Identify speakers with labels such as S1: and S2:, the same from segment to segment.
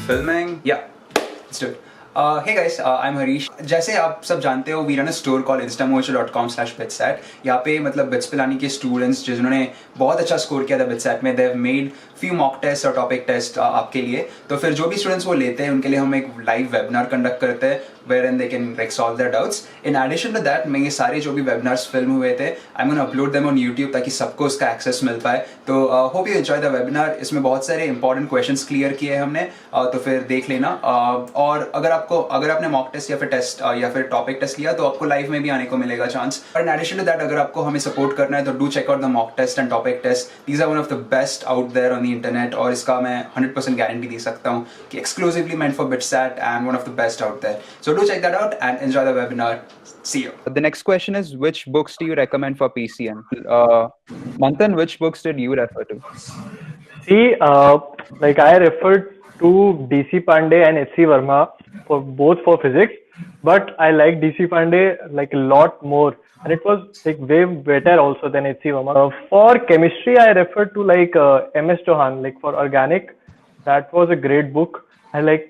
S1: Filming? Yeah, let's do it. Hey guys, I'm Harish. जैसे आप सब जानते हो, we run a store called instamojo.com/bitsat. यहाँ पे मतलब बिट्स पिलानी के स्टूडेंट्स जिन्होंने बहुत अच्छा स्कोर किया था बिट्सैट में, they've made few mock tests और टॉपिक टेस्ट आपके लिए. तो फिर जो भी स्टूडेंट्स वो लेते हैं उनके लिए हम एक लाइव वेबिनार कंडक्ट करते हैं wherein they can like solve their doubts. In addition to that, मैं ये सारे जो भी webinars फिल्म हुए थे, I'm gonna upload them on YouTube ताकि सबको उसका access मिल पाए. तो hope you enjoy the webinar. इसमें बहुत सारे important questions clear किए हैं हमने, तो फिर देख लेना. और अगर आपने mock test या फिर test या फिर topic test लिया तो आपको live में भी आने को मिलेगा chance. But in addition to that, अगर आपको हमें support करना है तो do check out the mock test and topic test. These are one of the best out there on the internet और इसका मैं 100% guarantee दे सकता हूँ कि exclusively meant for BITSAT and one of the best out there. So do check that out and enjoy the webinar. See you. The next question is, which books do you recommend for PCM? Manthan, which books did you refer to?
S2: See, like I referred to DC Pandey and HC Verma for both for physics, but I like DC Pandey like a lot more, and it was like way better also than HC Verma. For chemistry, I referred to like MS Chauhan, like for organic. That was a great book. I like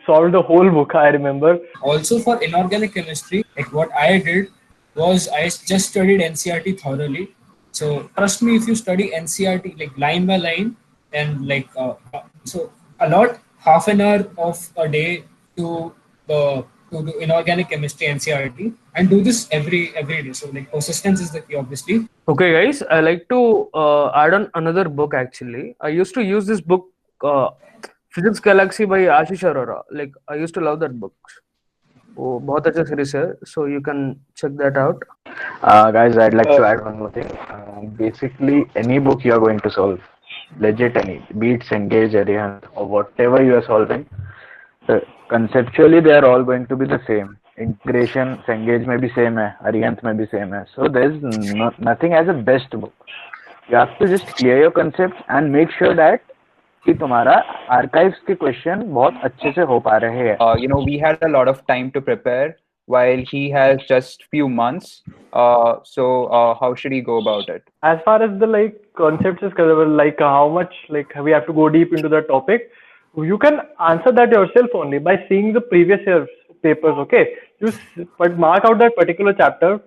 S2: solved the whole book, I remember.
S3: Also for inorganic chemistry, like what I did was I just studied NCERT thoroughly. So trust me, if you study NCERT like line by line and like so a lot, half an hour of a day to do inorganic chemistry NCERT and do this every day. So like persistence is the key, obviously.
S4: Okay guys, I like to add on another book actually. I used to use this book Physics Galaxy by Ashish Arora. Like I used to love that book. Oh, बहुत अच्छा series है. So you can check that out.
S5: Guys, I'd like to add one more thing. Basically, any book you are going to solve, legit any, beats, engage, Arihant, or whatever you are solving, conceptually they are all going to be the same. Integration, engage may be same hai, Arihant may be same hai. So there's nothing as a best book. You have to just clear your concepts and make sure that कि तुम्हारा archives के question बहुत अच्छे से हो पा रहे हैं.
S1: You know, we had a lot of time to prepare while he has just few months. So how should he go about it?
S2: As far as the like concepts is concerned, like how much like we have to go deep into the topic, you can answer that yourself only by seeing the previous year's papers. Okay, but mark out that particular chapter,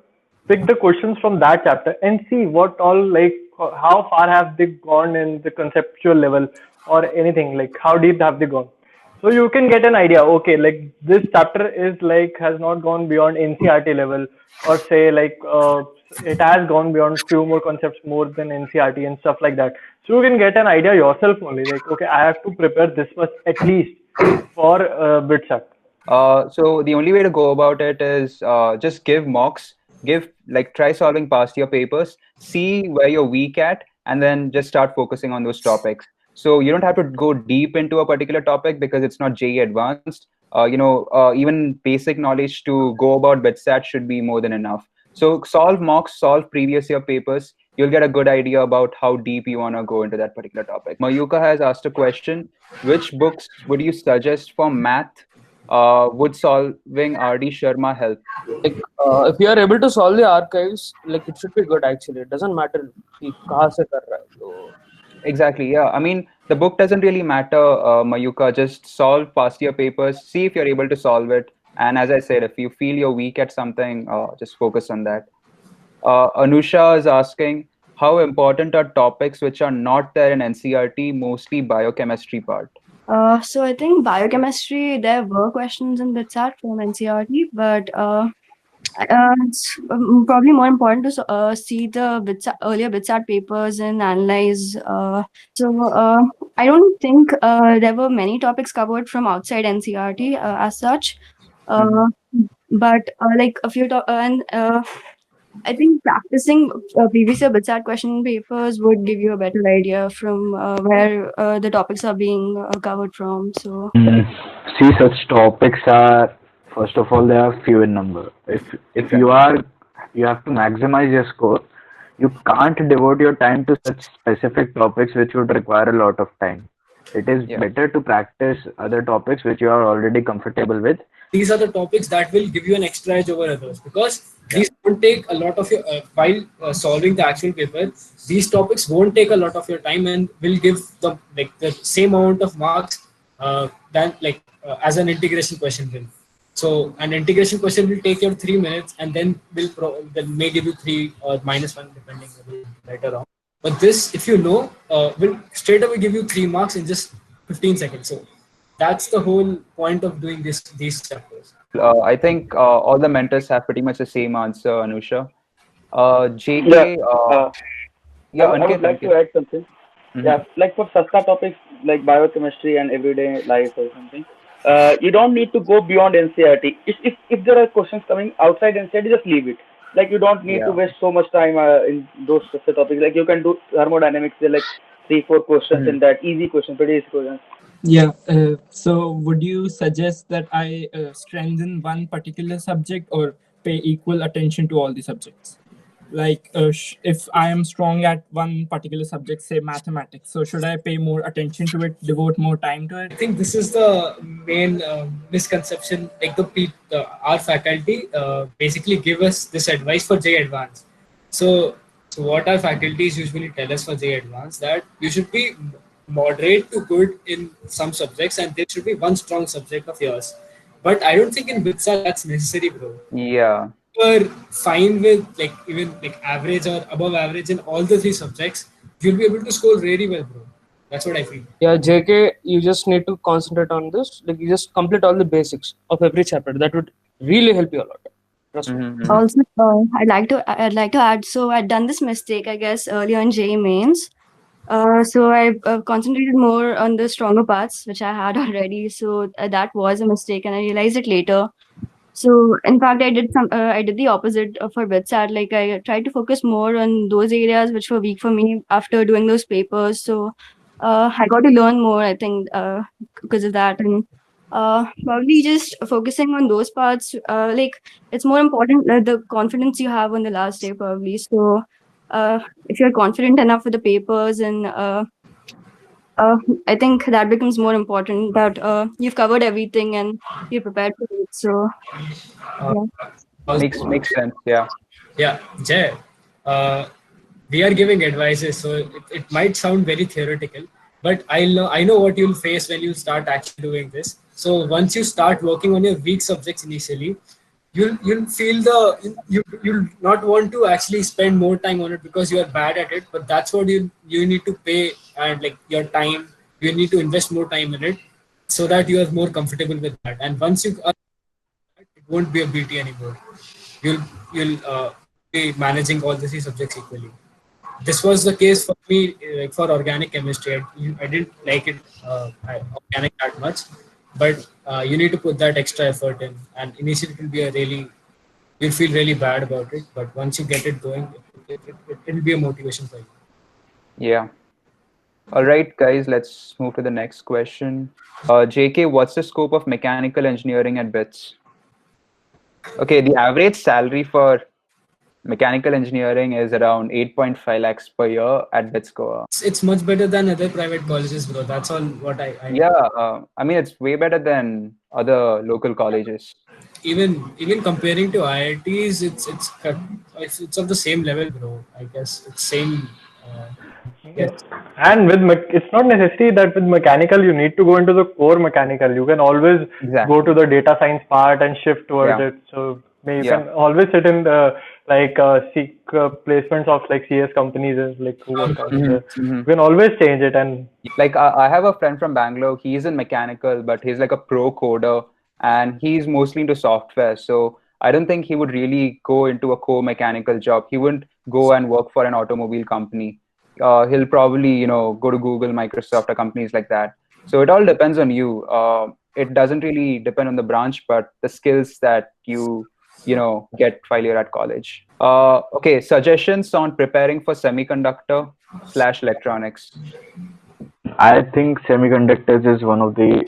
S2: pick the questions from that chapter and see what all like how far have they gone in the conceptual level or anything, like how deep have they gone. So you can get an idea, okay, like this chapter is like has not gone beyond NCERT level, or say like it has gone beyond few more concepts more than NCERT and stuff like that. So you can get an idea yourself only, like okay, I have to prepare this much at least for BITSAT.
S1: So the only way to go about it is just give mocks, try solving past year papers, see where you're weak at, and then just start focusing on those topics. So you don't have to go deep into a particular topic because it's not JEE advanced. Even basic knowledge to go about BITSAT should be more than enough. So solve mocks, solve previous year papers. You'll get a good idea about how deep you want to go into that particular topic. Mayuka has asked a question: which books would you suggest for math? Would solving RD Sharma help?
S4: Like if you are able to solve the archives, like it should be good actually. It doesn't matter कि कहाँ से कर रहा है. So
S1: exactly, yeah. I mean, the book doesn't really matter, Mayuka. Just solve past year papers. See if you're able to solve it. And as I said, if you feel you're weak at something, just focus on that. Anusha is asking, how important are topics which are not there in NCERT, mostly biochemistry part?
S6: So I think biochemistry, there were questions in BITSAT from NCERT, but it's probably more important to see the earlier BITSAT papers and analyze. I don't think there were many topics covered from outside NCERT as such, but like a few I think practicing previous year BITSAT question papers would give you a better idea from where the topics are being covered from. So
S5: see, such topics are, first of all, they are few in number. If you have to maximize your score, you can't devote your time to such specific topics which would require a lot of time. It is better to practice other topics which you are already comfortable with.
S3: These are the topics that will give you an extra edge over others, because these won't take a lot of your while solving the actual paper. These topics won't take a lot of your time and will give the same amount of marks than as an integration question will. So an integration question will take your 3 minutes and then then may give you 3 or -1 depending whether you right or wrong. But this, if you know, will straight away give you 3 marks in just 15 seconds. So that's the whole point of doing these chapters.
S1: I think all the mentors have pretty much the same answer, Anusha.
S7: Yeah,
S1: JK,
S7: uh,
S1: yeah,
S7: I would like to
S1: Ankit.
S7: add something.
S1: Mhm.
S7: Yeah, like for Sasta topics like biochemistry and everyday life or something, you don't need to go beyond NCRT. If there are questions coming outside NCRT, just leave it. Like you don't need to
S1: Yeah.
S7: waste so much time in those Sasta topics. Like you can do thermodynamics. There are like 3 4 questions
S1: Mhm.
S7: in that, easy question, pretty easy questions.
S8: Yeah. So, would you suggest that I strengthen one particular subject or pay equal attention to all the subjects? Like, if I am strong at one particular subject, say mathematics, so should I pay more attention to it, devote more time to
S3: I
S8: it?
S3: think this is the main misconception. Like our faculty basically give us this advice for J Advanced. So, so what our faculties usually tell us for J Advanced that you should be moderate to good in some subjects, and there should be one strong subject of yours. But I don't think in BITSAT that's necessary, bro.
S1: Yeah.
S3: You're fine with even average or above average in all the 3 subjects, you'll be able to score really well, bro. That's what I feel.
S4: Yeah, JK, you just need to concentrate on this. Like, you just complete all the basics of every chapter. That would really help you a lot. Trust me.
S1: Mhm.
S6: Also, I'd like to add. So I'd done this mistake, I guess, earlier in JEE mains. So I concentrated more on the stronger parts, which I had already. So that was a mistake, and I realized it later. So in fact, I did the opposite for BITSAT. Like I tried to focus more on those areas which were weak for me after doing those papers. So I got to learn more, I think, because of that, and probably just focusing on those parts. Like it's more important the confidence you have on the last day, probably. So if you're confident enough with the papers and uh, I think that becomes more important that you've covered everything and you're prepared for it. So
S3: Uh,
S6: yeah.
S1: Makes sense. Yeah.
S3: Yeah, Jay, uh, we are giving advices, so it might sound very theoretical, but I know what you'll face when you start actually doing this. So once you start working on your weak subjects initially, you'll feel you'll not want to actually spend more time on it because you are bad at it. But that's what you need to pay and your time. You need to invest more time in it so that you are more comfortable with that. And once you are, it won't be a BT anymore. You'll be managing all the 3 subjects equally. This was the case for me, like for organic chemistry. I didn't like it organic that much, but you need to put that extra effort in, and initially it will be you'll feel really bad about it, but once you get it going, it'll be a motivation for you.
S1: Yeah. All right, guys, let's move to the next question. JK, what's the scope of mechanical engineering at BITS? Okay, the average salary for mechanical engineering is around 8.5 lakhs per year at BITS Goa.
S3: It's much better than other private colleges, bro. That's all what I know.
S1: Yeah, I mean, it's way better than other local colleges.
S3: Even comparing to IITs, it's of the same level, bro. I guess it's same. Yes.
S2: And with it's not necessary that with mechanical you need to go into the core mechanical. You can always go to
S1: Exactly.
S2: the data science part and shift towards
S1: Yeah.
S2: it. So you
S1: Yeah.
S2: can always sit in the seek placements of like CS companies and like who work out
S1: Mhm,
S2: there.
S1: mhm.
S2: You can always change it. And
S1: Like I have a friend from Bangalore. He's in mechanical, but he's like a pro coder, and he's mostly into software. So I don't think he would really go into a core mechanical job. He wouldn't go and work for an automobile company. He'll probably, go to Google, Microsoft, or companies like that. So it all depends on you. It doesn't really depend on the branch, but the skills that get while you're at college. Okay, suggestions on preparing for semiconductor/electronics.
S5: I think semiconductors is one of the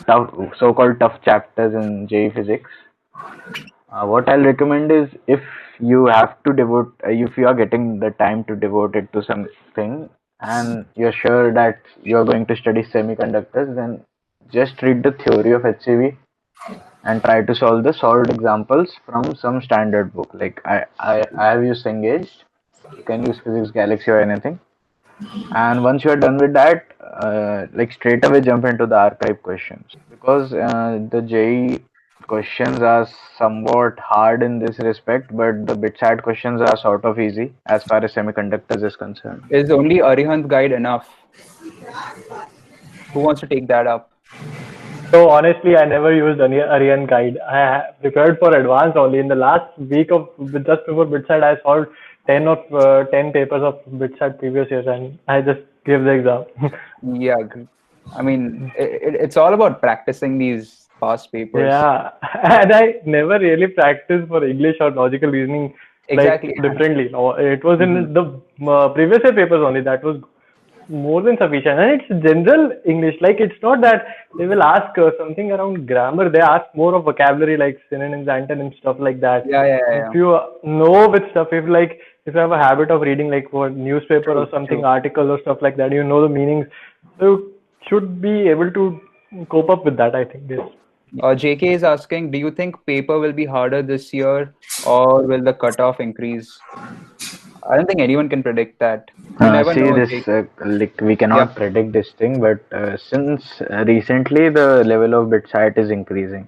S5: tough, so-called tough chapters in JE physics. What I'll recommend is if you have to devote, if you are getting the time to devote it to something, and you're sure that you're going to study semiconductors, then just read the theory of HCV and try to solve the solved examples from some standard book. Like I have used Engaged. You can use Physics Galaxy or anything. And once you are done with that, like straight away jump into the archive questions, because the JEE questions are somewhat hard in this respect, but the BITSAT questions are sort of easy as far as semiconductors is concerned.
S1: Is only Arihant guide enough? Who wants to take that up?
S2: So honestly, I never used any Aryan guide. Prepared for advance only. In the last week of just before BITSAT, I solved 10 papers of BITSAT previous years, and I just gave the exam.
S1: Yeah, I mean, it's all about practicing these past papers.
S2: Yeah, and I never really practiced for English or logical reasoning like
S1: Exactly.
S2: differently. No, it was
S1: Mhm.
S2: in the previous year papers only. That was more than sufficient, and it's general English. Like it's not that they will ask something around grammar. They ask more of vocabulary like synonyms, antonyms, stuff like that.
S1: Yeah, yeah,
S2: If
S1: yeah.
S2: you know with stuff, if you have a habit of reading like what newspaper or
S1: True,
S2: something
S1: true.
S2: article or stuff like that, you know the meanings. So you should be able to cope up with that. I think this.
S1: JK is asking, do you think paper will be harder this year or will the cutoff increase? I don't think anyone can predict that. You never
S5: See
S1: know,
S5: this,
S1: JK.
S5: like we
S1: Yeah.
S5: cannot predict this thing, but since recently the level of BitSat is increasing,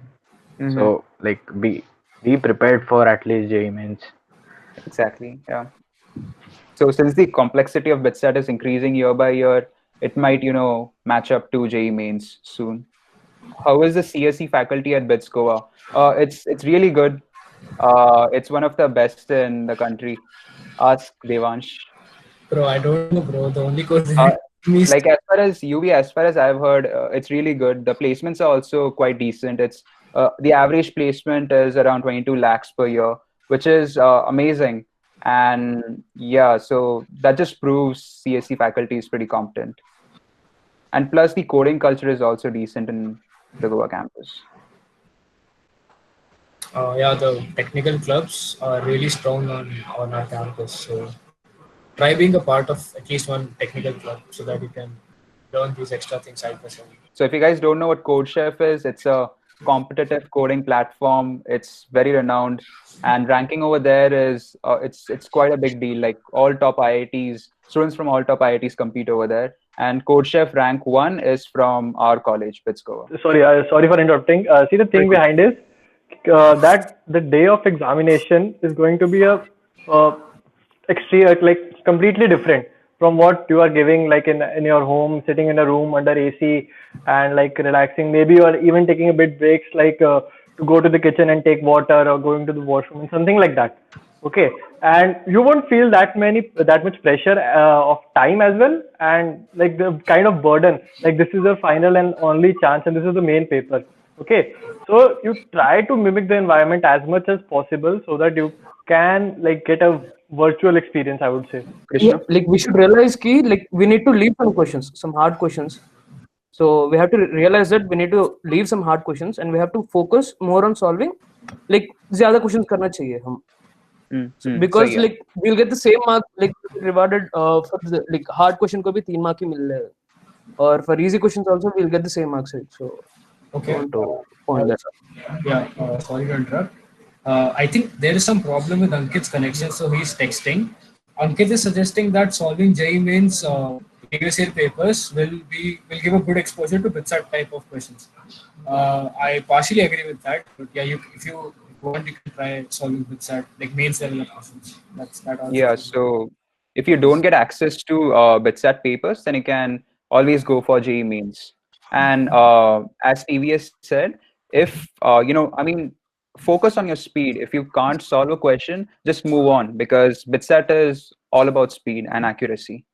S1: Hmm.
S5: so like be prepared for at least JEE mains.
S1: Exactly. Yeah. So since the complexity of BitSat is increasing year by year, it might, match up to JEE mains soon. How is the CSE faculty at BITS GOA? It's really good. It's one of the best in the country. Ask Devansh.
S3: Bro, I don't know, bro. The only course
S1: Uh,
S3: they me is
S1: like as far as UV, as far as I've heard, it's really good. The placements are also quite decent. It's the average placement is around 22 lakhs per year, which is amazing. And yeah, so that just proves CSE faculty is pretty competent. And plus, the coding culture is also decent in the Goa campus.
S3: yeah, the technical clubs are really strong on our campus. So try being a part of at least one technical club so that you can learn these extra things side by side.
S1: So if you guys don't know what CodeChef is, it's a competitive coding platform. It's very renowned, and ranking over there is it's quite a big deal. Like all top IITs, students from all top IITs compete over there. And CodeChef rank 1 is from our college, BITS Goa.
S2: Sorry for interrupting. See, the thing
S1: Very
S2: behind is that the day of examination is going to be a extreme, like completely different from what you are giving, like in your home, sitting in a room under AC and like relaxing. Maybe you are even taking a bit breaks, like to go to the kitchen and take water or going to the washroom and something like that. Okay, and you won't feel that much pressure of time as well, and like the kind of burden, like this is your final and only chance, and this is the main paper. Okay, so you try to mimic the environment as much as possible so that you can like get a virtual experience, I would say.
S4: Yeah,
S1: Krishna.
S4: like we should realize ki like we need to leave some questions, some hard questions. So we have to realize that we need to leave some hard questions and we have to focus more on solving like ज़्यादा questions करना चाहिए हम.
S1: So
S4: Because
S1: yeah.
S4: like we'll get the same mark like rewarded for the like hard question को भी 3 mark ही मिल रहे हैं. Or for easy questions also we'll get the same marks. So I
S3: Okay.
S4: want to point that out.
S3: Yeah, sorry to interrupt. I think there is some problem with Ankit's connection, so he's texting. Ankit is suggesting that solving JEE mains previous year papers will give a good exposure to BITSAT type of questions. I partially agree with that, but yeah, if you want, you can try solving BITSAT like mains level of questions. That also.
S1: Yeah, so if you don't get access to BITSAT papers, then you can always go for JEE mains. And as TVS said, if I mean, focus on your speed. If you can't solve a question, just move on because BITSAT is all about speed and accuracy.